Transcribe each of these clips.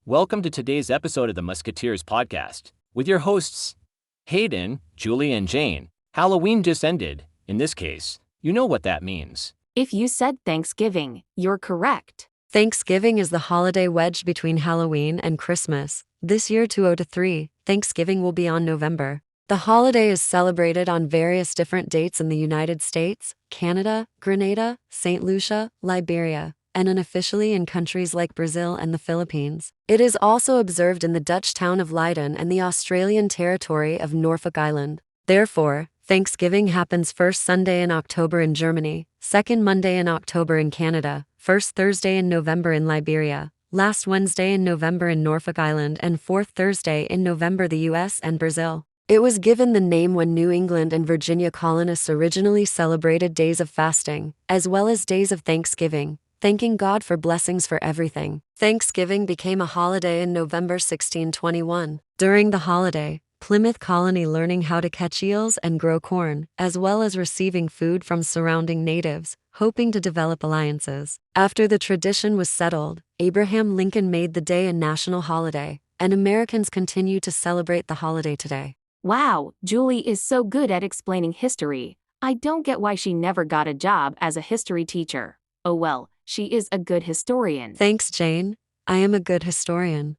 Welcome to today's episode of the Musketeers podcast with your hosts, Hayden, Julie, and Jane. Halloween just ended. In this case, you know what that means. If you said Thanksgiving, you're correct. Thanksgiving is the holiday wedged between Halloween and Christmas. This year, 2023, Thanksgiving will be on November. The holiday is celebrated on various different dates in the United States, Canada, Grenada, St. Lucia, Liberia, and unofficially in countries like Brazil and the Philippines. It is also observed in the Dutch town of Leiden and the Australian territory of Norfolk Island. Therefore, Thanksgiving happens first Sunday in October in Germany, second Monday in October in Canada, first Thursday in November in Liberia, last Wednesday in November in Norfolk Island, and fourth Thursday in November the US and Brazil. It was given the name when New England and Virginia colonists originally celebrated days of fasting, as well as days of Thanksgiving, thanking God for blessings for everything. Thanksgiving became a holiday in November 1621. During the holiday, Plymouth Colony learning how to catch eels and grow corn, as well as receiving food from surrounding natives, hoping to develop alliances. After the tradition was settled, Abraham Lincoln made the day a national holiday, and Americans continue to celebrate the holiday today. Wow, Julie is so good at explaining history. I don't get why she never got a job as a history teacher. Oh well, she is a good historian. Thanks, Jane. I am a good historian.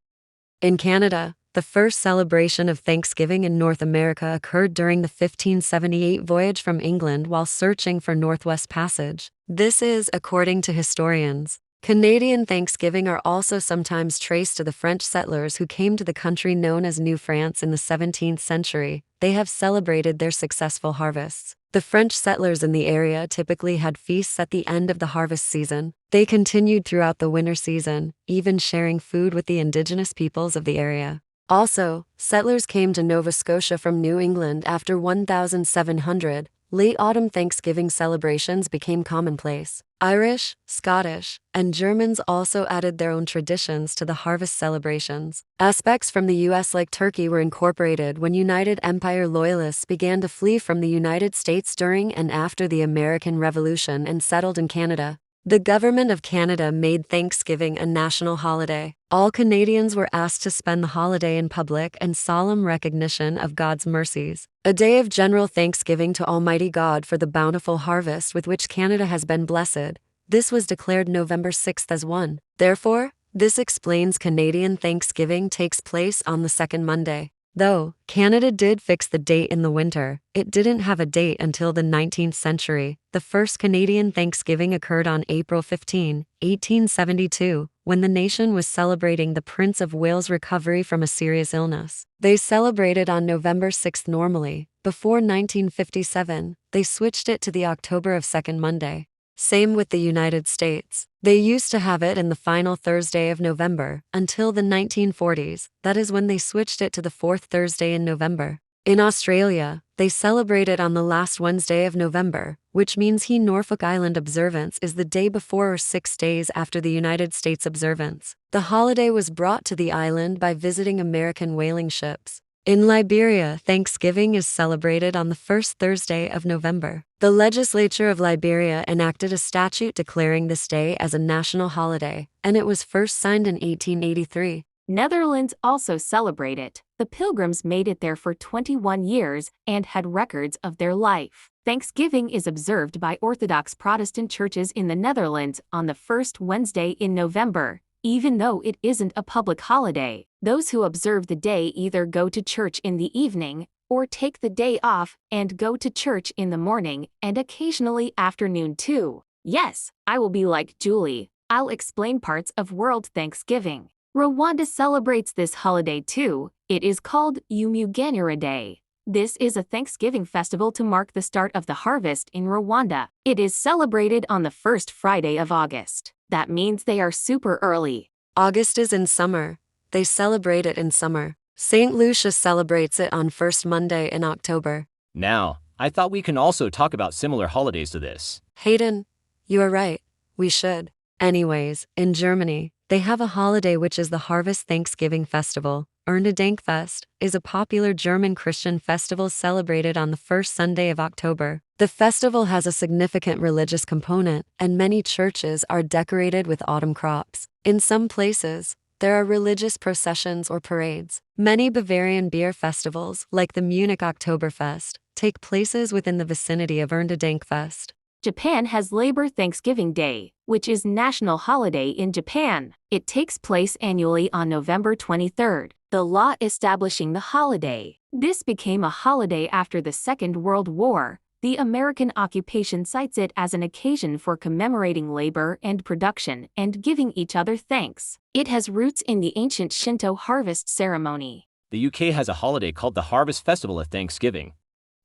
In Canada, the first celebration of Thanksgiving in North America occurred during the 1578 voyage from England while searching for Northwest Passage. This is, according to historians. Canadian Thanksgiving are also sometimes traced to the French settlers who came to the country known as New France in the 17th century. They have celebrated their successful harvests. The French settlers in the area typically had feasts at the end of the harvest season. They continued throughout the winter season, even sharing food with the indigenous peoples of the area. Also, settlers came to Nova Scotia from New England after 1700. Late autumn Thanksgiving celebrations became commonplace. Irish, Scottish, and Germans also added their own traditions to the harvest celebrations. Aspects from the U.S. like turkey were incorporated when United Empire Loyalists began to flee from the United States during and after the American Revolution and settled in Canada. The Government of Canada made Thanksgiving a national holiday. All Canadians were asked to spend the holiday in public and solemn recognition of God's mercies. A day of general thanksgiving to Almighty God for the bountiful harvest with which Canada has been blessed. This was declared November 6th as one. Therefore, this explains Canadian Thanksgiving takes place on the second Monday. Though Canada did fix the date in the winter, it didn't have a date until the 19th century. The first Canadian Thanksgiving occurred on April 15, 1872, when the nation was celebrating the Prince of Wales' recovery from a serious illness. They celebrated on November 6 normally. Before 1957, they switched it to the October of second Monday. Same with the United States. They used to have it in the final Thursday of November, until the 1940s, that is when they switched it to the fourth Thursday in November. In Australia, they celebrate it on the last Wednesday of November, which means Norfolk Island observance is the day before or 6 days after the United States observance. The holiday was brought to the island by visiting American whaling ships. In Liberia, Thanksgiving is celebrated on the first Thursday of November. The legislature of Liberia enacted a statute declaring this day as a national holiday, and it was first signed in 1883. Netherlands also celebrate it. The Pilgrims made it there for 21 years and had records of their life. Thanksgiving is observed by Orthodox Protestant churches in the Netherlands on the first Wednesday in November. Even though it isn't a public holiday, those who observe the day either go to church in the evening, or take the day off and go to church in the morning and occasionally afternoon too. Yes, I will be like Julie. I'll explain parts of World Thanksgiving. Rwanda celebrates this holiday too. It is called Umuganura Day. This is a Thanksgiving festival to mark the start of the harvest in Rwanda. It is celebrated on the first Friday of August. That means they are super early. August is in summer. They celebrate it in summer. St. Lucia celebrates it on first Monday in October. Now, I thought we can also talk about similar holidays to this. Hayden, you are right. We should. Anyways, in Germany, they have a holiday which is the Harvest Thanksgiving Festival. Erntedankfest is a popular German Christian festival celebrated on the first Sunday of October. The festival has a significant religious component, and many churches are decorated with autumn crops. In some places, There are religious processions or parades. Many Bavarian beer festivals, like the Munich Oktoberfest, take places within the vicinity of Erntedankfest. Japan has Labor Thanksgiving Day, which is national holiday in Japan. It takes place annually on November 23rd. The law establishing the holiday. This became a holiday after the Second World War. The American occupation cites it as an occasion for commemorating labor and production and giving each other thanks. It has roots in the ancient Shinto harvest ceremony. The UK has a holiday called the Harvest Festival of Thanksgiving.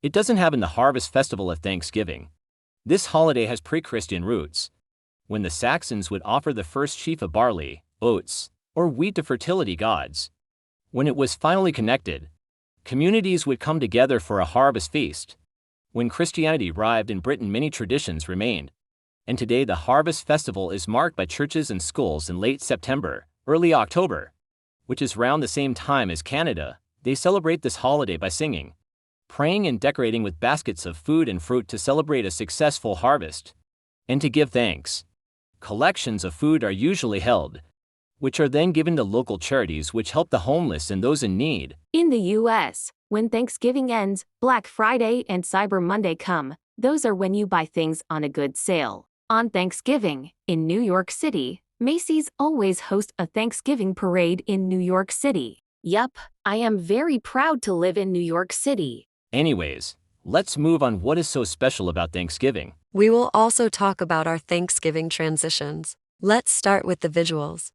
It doesn't happen the Harvest Festival of Thanksgiving. This holiday has pre-Christian roots, when the Saxons would offer the first sheaf of barley, oats, or wheat to fertility gods. When it was finally connected, communities would come together for a harvest feast. When Christianity arrived in Britain, many traditions remained, and today the Harvest Festival is marked by churches and schools in late September, early October, which is around the same time as Canada. They celebrate this holiday by singing, praying and decorating with baskets of food and fruit to celebrate a successful harvest and to give thanks. Collections of food are usually held, which are then given to local charities which help the homeless and those in need. In the U.S., when Thanksgiving ends, Black Friday and Cyber Monday come. Those are when you buy things on a good sale. On Thanksgiving, in New York City, Macy's always hosts a Thanksgiving parade in New York City. Yup, I am very proud to live in New York City. Anyways, let's move on. What is so special about Thanksgiving? We will also talk about our Thanksgiving transitions. Let's start with the visuals.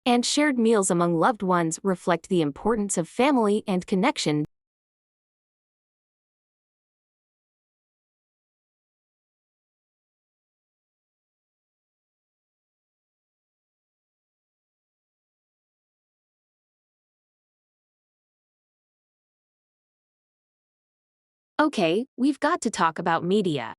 And shared meals among loved ones reflect the importance of family and connection. Okay, we've got to talk about media.